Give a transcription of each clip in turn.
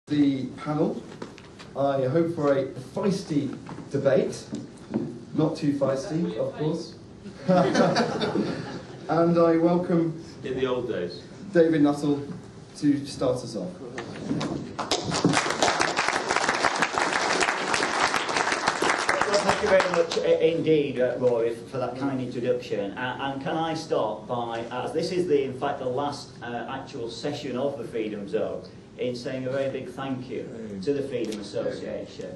The panel. I hope for a feisty debate, not too feisty, of course. And I welcome in the old days David Nuttall to start us off. Well, thank you very much indeed, Rory, for that kind introduction. And can I start by, as this is in fact the last actual session of the Freedom Zone, in saying a very big thank you to the Freedom Association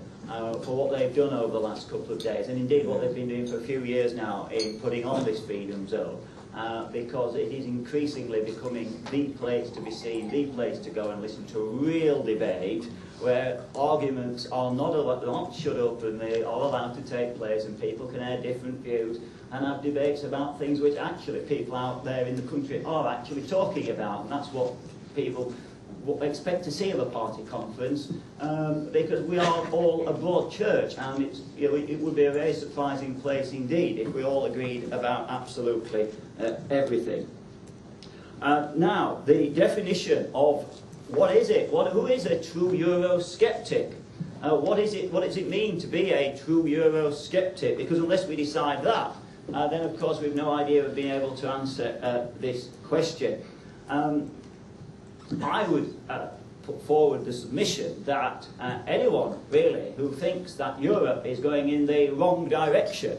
for what they've done over the last couple of days, and indeed what they've been doing for a few years now in putting on this Freedom Zone, because it is increasingly becoming the place to be seen, the place to go and listen to a real debate where arguments are not shut up and they are allowed to take place and people can air different views and have debates about things which actually people out there in the country are actually talking about, and that's what people expect to see of a party conference, because we are all a broad church, and it would be a very surprising place indeed if we all agreed about absolutely everything. Now, the definition of what is it? Who is a true Eurosceptic? What does it mean to be a true Eurosceptic? Because unless we decide that, then of course we've no idea of being able to answer this question. I would put forward the submission that anyone, really, who thinks that Europe is going in the wrong direction,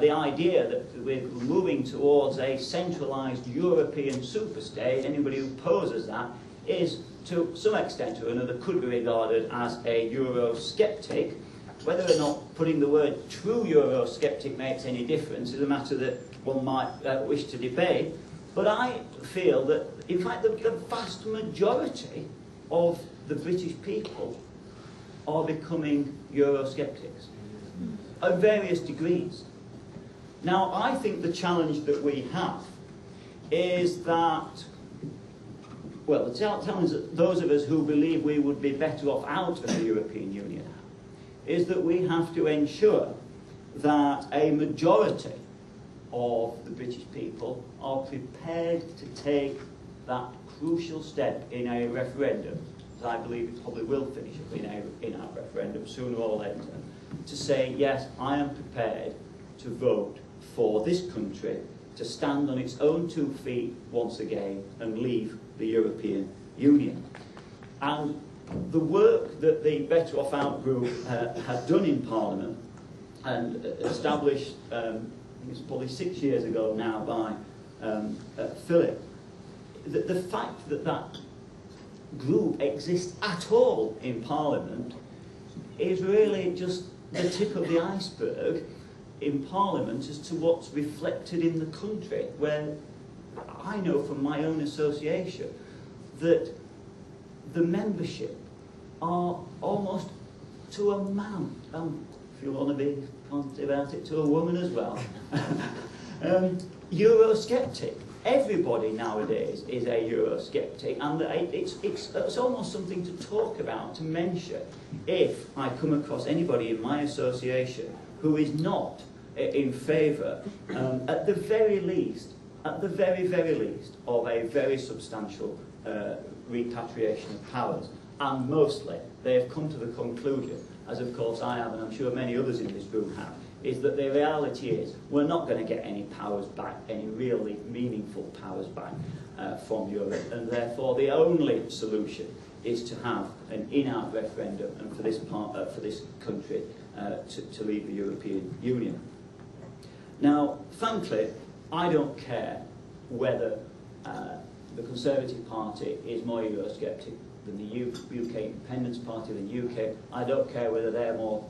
the idea that we're moving towards a centralised European superstate, anybody who poses that is, to some extent or another, could be regarded as a Eurosceptic. Whether or not putting the word true Eurosceptic makes any difference is a matter that one might wish to debate. But I feel that, in fact, the vast majority of the British people are becoming Eurosceptics at various degrees. Now, I think the challenge that we have is that, well, the challenge that those of us who believe we would be better off out of the European Union is that we have to ensure that a majority of the British people are prepared to take that crucial step in a referendum, as I believe it probably will finish up in our referendum sooner or later, to say, yes, I am prepared to vote for this country to stand on its own 2 feet once again and leave the European Union. And the work that the Better Off Out group had done in Parliament and established it's probably 6 years ago now by Philip, the fact that that group exists at all in Parliament is really just the tip of the iceberg in Parliament as to what's reflected in the country, where I know from my own association that the membership are almost to a man, if you want to be conscious about it, to a woman as well, Eurosceptic. Everybody nowadays is a Eurosceptic, and it's almost something to talk about, to mention, if I come across anybody in my association who is not in favour, at the very least, of a very substantial repatriation of powers. And mostly, they have come to the conclusion, as of course I have, and I'm sure many others in this room have, is that the reality is we're not going to get any powers back, any really meaningful powers back from Europe, and therefore the only solution is to have an in-out referendum and for this country to leave the European Union. Now, frankly, I don't care whether the Conservative Party is more Eurosceptic than the UK Independence Party, than UK. I don't care whether they're more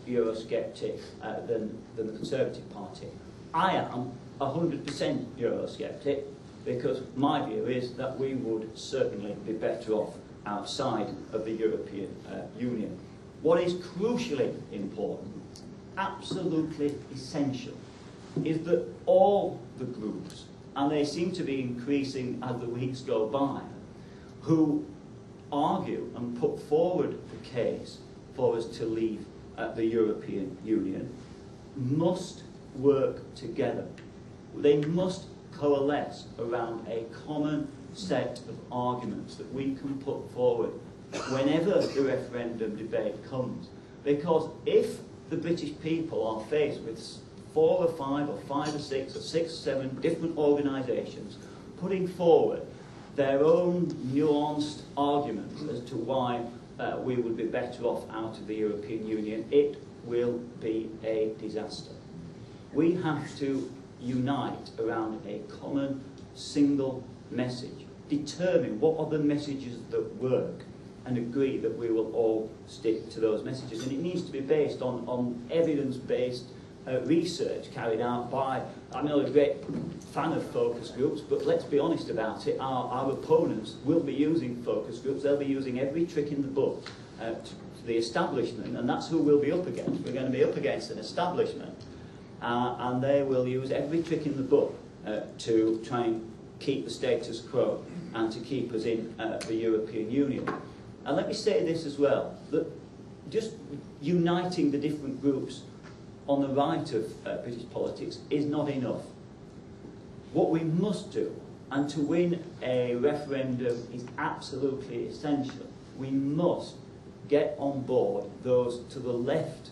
Eurosceptic than the Conservative Party. I am 100% Eurosceptic because my view is that we would certainly be better off outside of the European Union. What is crucially important, absolutely essential, is that all the groups, and they seem to be increasing as the weeks go by, who argue and put forward the case for us to leave the European Union, must work together. They must coalesce around a common set of arguments that we can put forward whenever the referendum debate comes. Because if the British people are faced with 4 or 5 or 5 or 6 or 6 or 7 different organisations putting forward their own nuanced arguments as to why we would be better off out of the European Union, it will be a disaster. We have to unite around a common, single message, determine what are the messages that work, and agree that we will all stick to those messages. And it needs to be based on evidence-based research carried out by, I'm not a great fan of focus groups, but let's be honest about it, our opponents will be using focus groups. They'll be using every trick in the book to the establishment, and that's who we'll be up against. We're going to be up against an establishment, and they will use every trick in the book to try and keep the status quo and to keep us in the European Union. And let me say this as well, that just uniting the different groups on the right of British politics is not enough. What we must do, and to win a referendum is absolutely essential, we must get on board those to the left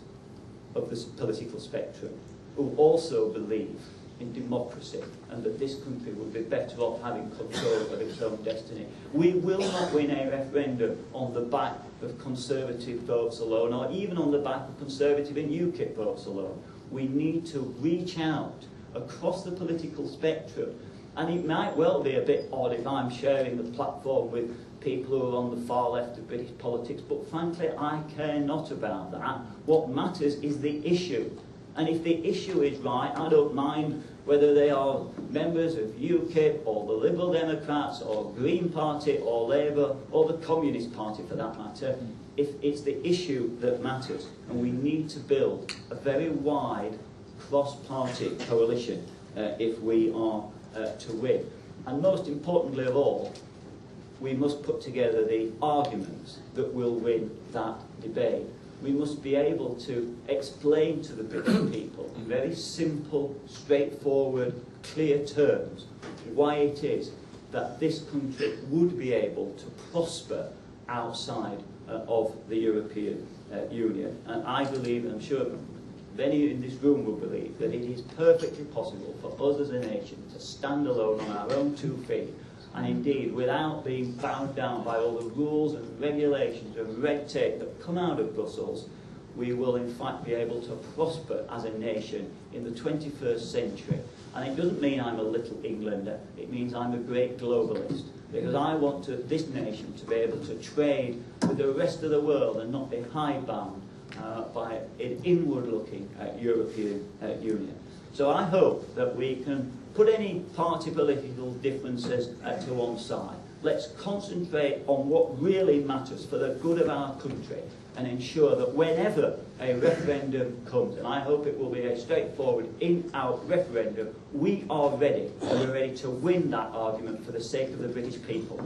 of the political spectrum who also believe in democracy and that this country would be better off having control of its own destiny. We will not win a referendum on the back of Conservative votes alone, or even on the back of Conservative and UKIP votes alone. We need to reach out across the political spectrum, and it might well be a bit odd if I'm sharing the platform with people who are on the far left of British politics, but frankly I care not about that. What matters is the issue. And if the issue is right, I don't mind whether they are members of UKIP or the Liberal Democrats or Green Party or Labour or the Communist Party for that matter, if it's the issue that matters. And we need to build a very wide cross-party coalition if we are to win. And most importantly of all, we must put together the arguments that will win that debate. We must be able to explain to the British people in very simple, straightforward, clear terms why it is that this country would be able to prosper outside of the European Union. And I believe, and I'm sure many in this room will believe, that it is perfectly possible for us as a nation to stand alone on our own 2 feet, and indeed without being bound down by all the rules and regulations and red tape that come out of Brussels. We will in fact be able to prosper as a nation in the 21st century. And it doesn't mean I'm a little Englander, it means I'm a great globalist, because I want this nation to be able to trade with the rest of the world and not be hidebound by an inward-looking European Union. So I hope that we can put any party political differences to one side. Let's concentrate on what really matters for the good of our country and ensure that whenever a referendum comes, and I hope it will be a straightforward in-out referendum, we are ready, and we're ready to win that argument for the sake of the British people.